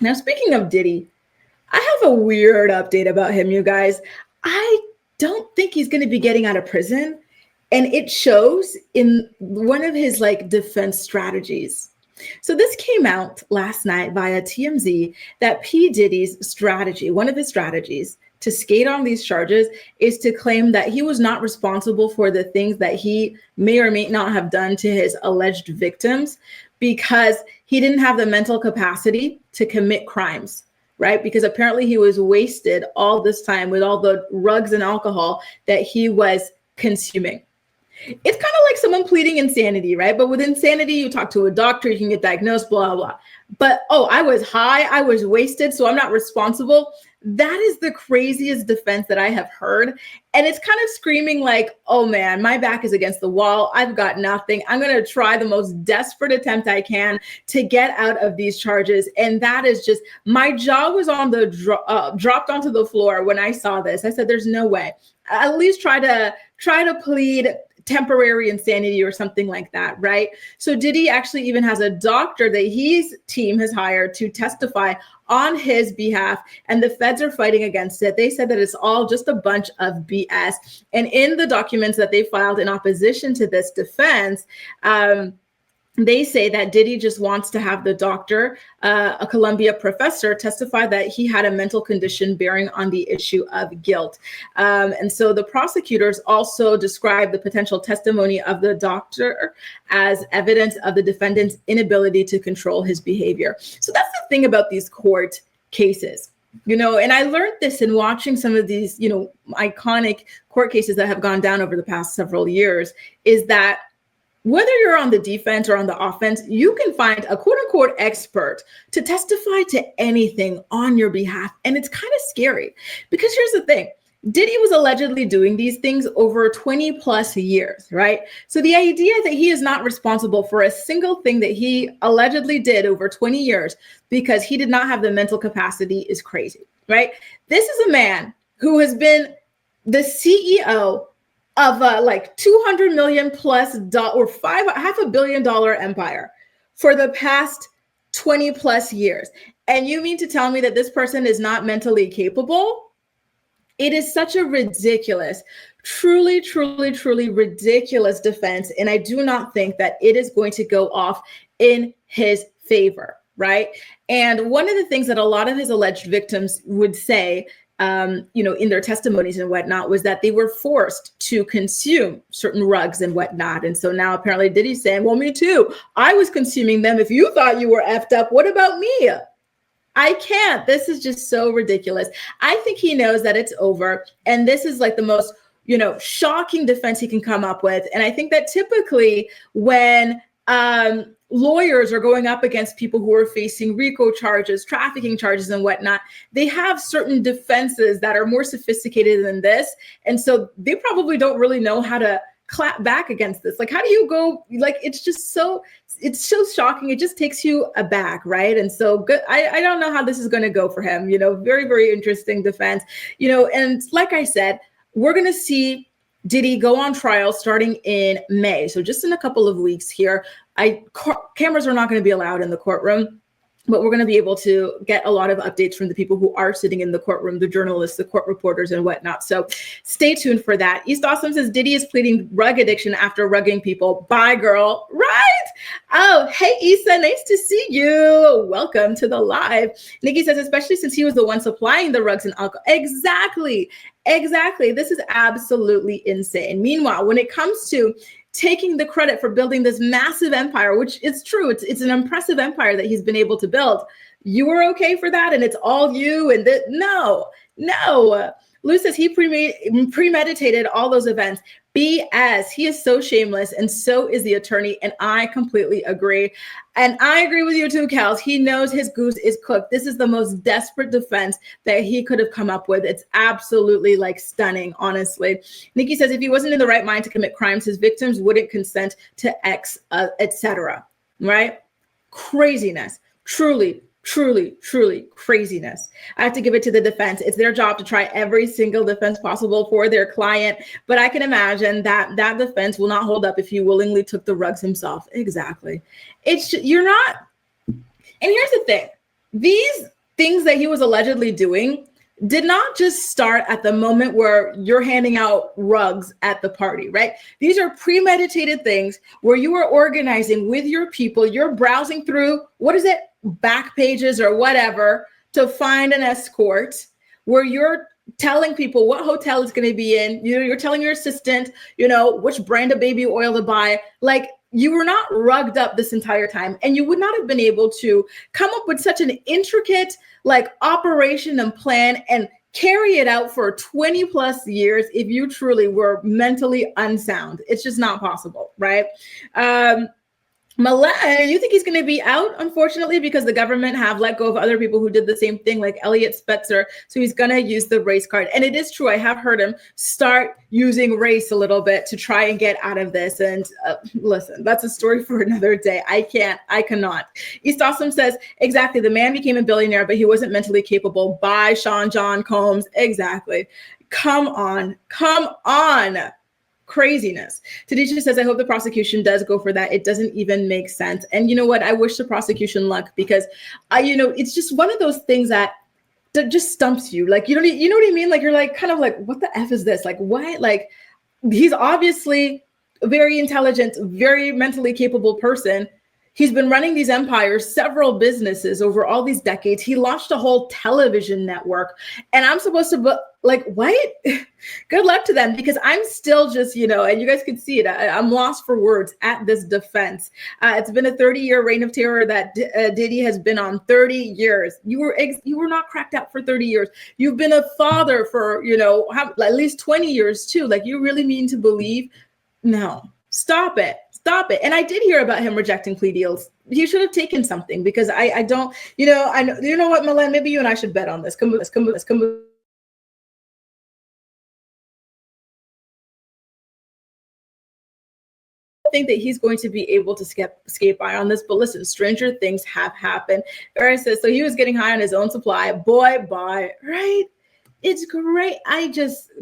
Now, speaking of Diddy, I have a weird update about him, you guys. I don't think he's going to be getting out of prison. And it shows in one of his defense strategies. So this came out last night via TMZ that P. Diddy's strategy, one of his strategies to skate on these charges, is to claim that he was not responsible for the things that he may or may not have done to his alleged victims because he didn't have the mental capacity to commit crimes, right? Because apparently he was wasted all this time with all the drugs and alcohol that he was consuming. It's kind of like someone pleading insanity, right? But with insanity, you talk to a doctor, you can get diagnosed, blah, blah. But, oh, I was high, I was wasted, so I'm not responsible. That is the craziest defense that I have heard. And it's kind of screaming like, oh man, my back is against the wall. I've got nothing. I'm going to try the most desperate attempt I can to get out of these charges. And that is just, my jaw was on the dropped onto the floor when I saw this. I said, there's no way. At least try to plead temporary insanity or something like that, right? So Diddy actually even has a doctor that his team has hired to testify on his behalf, and the feds are fighting against it. They said that it's all just a bunch of BS. And in the documents that they filed in opposition to this defense, they say that Diddy just wants to have the doctor, a Columbia professor, testify that he had a mental condition bearing on the issue of guilt. And so the prosecutors also described the potential testimony of the doctor as evidence of the defendant's inability to control his behavior. So that's the thing about these court cases. And I learned this in watching some of these, iconic court cases that have gone down over the past several years, is that whether you're on the defense or on the offense, you can find a quote unquote expert to testify to anything on your behalf. And it's kind of scary because here's the thing. Diddy was allegedly doing these things over 20 plus years, right? So the idea that he is not responsible for a single thing that he allegedly did over 20 years because he did not have the mental capacity is crazy, right? This is a man who has been the CEO of a 200 million plus or $500 million empire for the past 20 plus years. And you mean to tell me that this person is not mentally capable? It is such a ridiculous, truly, truly, truly ridiculous defense. And I do not think that it is going to go off in his favor, right? And one of the things that a lot of his alleged victims would say in their testimonies and whatnot, was that they were forced to consume certain drugs and whatnot. And so now apparently Diddy's saying, well, me too. I was consuming them. If you thought you were effed up, what about me? I can't. This is just so ridiculous. I think he knows that it's over. And this is like the most, shocking defense he can come up with. And I think that typically when lawyers are going up against people who are facing RICO charges, trafficking charges and whatnot, they have certain defenses that are more sophisticated than this. And so they probably don't really know how to clap back against this. Like, how do you go? It's so shocking. It just takes you aback, right? And so good. I don't know how this is going to go for him. Very, very interesting defense, and like I said, we're going to see Diddy go on trial starting in May. So just in a couple of weeks here. Cameras are not going to be allowed in the courtroom, but we're going to be able to get a lot of updates from the people who are sitting in the courtroom, the journalists, the court reporters and whatnot. So stay tuned for that. East Awesome says Diddy is pleading drug addiction after rugging people. Bye, girl. Right? Oh, hey, Issa, nice to see you. Welcome to the live. Nikki says, especially since he was the one supplying the drugs and alcohol. Exactly. This is absolutely insane. Meanwhile, when it comes to taking the credit for building this massive empire, which is true, it's an impressive empire that he's been able to build. You were okay for that, and it's all you. And no. Lou says he premeditated all those events. BS. He is so shameless, and so is the attorney, and I completely agree. And I agree with you too, Kels. He knows his goose is cooked. This is the most desperate defense that he could have come up with. It's absolutely stunning, honestly. Nikki says if he wasn't in the right mind to commit crimes, his victims wouldn't consent to X, etc. Right? Craziness. Truly craziness. I have to give it to the defense. It's their job to try every single defense possible for their client. But I can imagine that defense will not hold up if he willingly took the rugs himself. Exactly. You're not. And here's the thing. these things that he was allegedly doing did not just start at the moment where you're handing out rugs at the party, right? These are premeditated things where you are organizing with your people. You're browsing through, what is it, back pages or whatever, to find an escort, where you're telling people what hotel it's going to be in. You're telling your assistant, which brand of baby oil to buy. Like, you were not rugged up this entire time, and you would not have been able to come up with such an intricate operation and plan and carry it out for 20 plus years if you truly were mentally unsound. It's just not possible, right? Milan, you think he's going to be out, unfortunately, because the government have let go of other people who did the same thing, like Elliot Spetzer. So he's going to use the race card. And it is true. I have heard him start using race a little bit to try and get out of this. And listen, that's a story for another day. I cannot. East Awesome says, exactly. The man became a billionaire, but he wasn't mentally capable. By Sean John Combs. Exactly. Come on. Craziness. Tadisha says, I hope the prosecution does go for that. It doesn't even make sense. And you know what? I wish the prosecution luck, because it's just one of those things that just stumps you. Like, you know what I mean? Like, you're like, kind of like, what the F is this? Like, what? Like, he's obviously a very intelligent, very mentally capable person. He's been running these empires, several businesses over all these decades. He launched a whole television network, and I'm supposed to what? Good luck to them, because I'm still just, and you guys can see it. I'm lost for words at this defense. It's been a 30-year reign of terror that Diddy has been on. 30 years. You were not cracked out for 30 years. You've been a father for, at least 20 years too. Like, you really mean to believe? No, stop it. And I did hear about him rejecting plea deals. He should have taken something, because I don't, I know, you know what, Milan, maybe you and I should bet on this. Come with. Think that he's going to be able to escape by on this, but listen, stranger things have happened. Barry says, so he was getting high on his own supply. Boy, bye, right? It's great.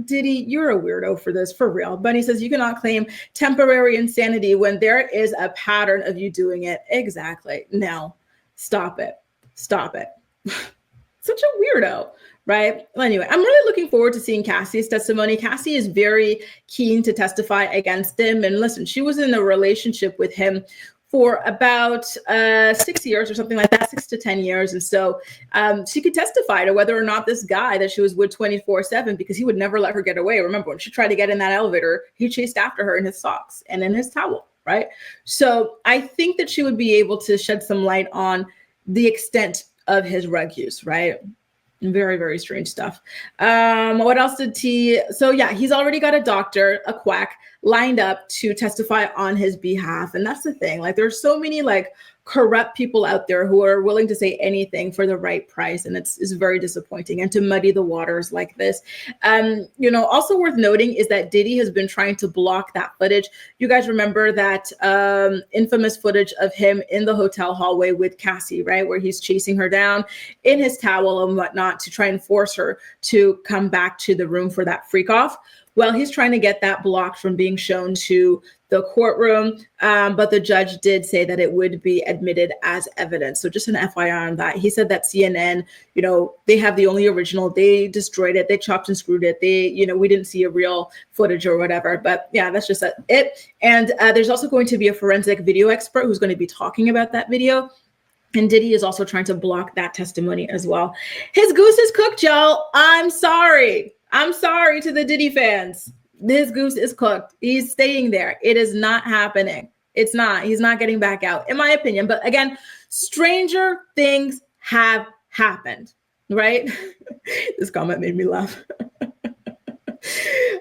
Diddy, you're a weirdo for this, for real. Bunny says, you cannot claim temporary insanity when there is a pattern of you doing it. Exactly. No, stop it. Such a weirdo, right? Well, anyway, I'm really looking forward to seeing Cassie's testimony. Cassie is very keen to testify against him. And listen, she was in a relationship with him for about 6 years or something like that, 6 to 10 years. And so she could testify to whether or not this guy that she was with 24/7, because he would never let her get away. Remember, when she tried to get in that elevator, he chased after her in his socks and in his towel, right? So I think that she would be able to shed some light on the extent of his rug use, right? Very, very strange stuff. What else did so yeah, he's already got a doctor, a quack, lined up to testify on his behalf. And that's the thing. Like, there's so many corrupt people out there who are willing to say anything for the right price. And it's very disappointing, and to muddy the waters like this. Also worth noting is that Diddy has been trying to block that footage. You guys remember that infamous footage of him in the hotel hallway with Cassie, right? Where he's chasing her down in his towel and whatnot to try and force her to come back to the room for that freak off. Well, he's trying to get that blocked from being shown to the courtroom, but the judge did say that it would be admitted as evidence. So just an FYI on that. He said that CNN, they have the only original. They destroyed it. They chopped and screwed it. We didn't see a real footage or whatever. But yeah, that's just it. And there's also going to be a forensic video expert who's going to be talking about that video. And Diddy is also trying to block that testimony as well. His goose is cooked, y'all. I'm sorry to the Diddy fans. His goose is cooked. He's staying there. It is not happening. It's not. He's not getting back out, in my opinion. But again, stranger things have happened, right? This comment made me laugh.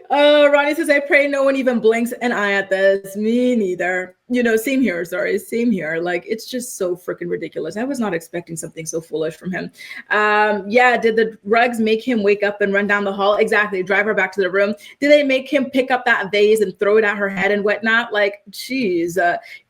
Ronnie says, I pray no one even blinks an eye at this. Me neither. Same here. Same here. Like, it's just so freaking ridiculous. I was not expecting something so foolish from him. Did the rugs make him wake up and run down the hall? Exactly. Drive her back to the room. Did they make him pick up that vase and throw it at her head and whatnot? Like, geez,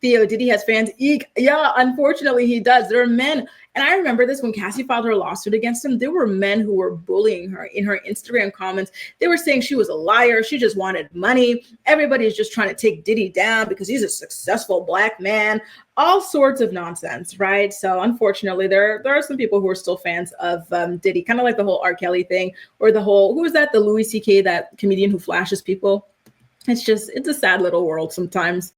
Theo, Diddy has fans. Eek. Yeah, unfortunately he does. There are men And I remember this when Cassie filed her lawsuit against him. There were men who were bullying her in her Instagram comments. They were saying she was a liar. She just wanted money. Everybody is just trying to take Diddy down because he's a successful Black man. All sorts of nonsense, right? So unfortunately, there are some people who are still fans of Diddy, kind of like the whole R. Kelly thing, or the whole, who was that? The Louis C.K., that comedian who flashes people. It's a sad little world sometimes.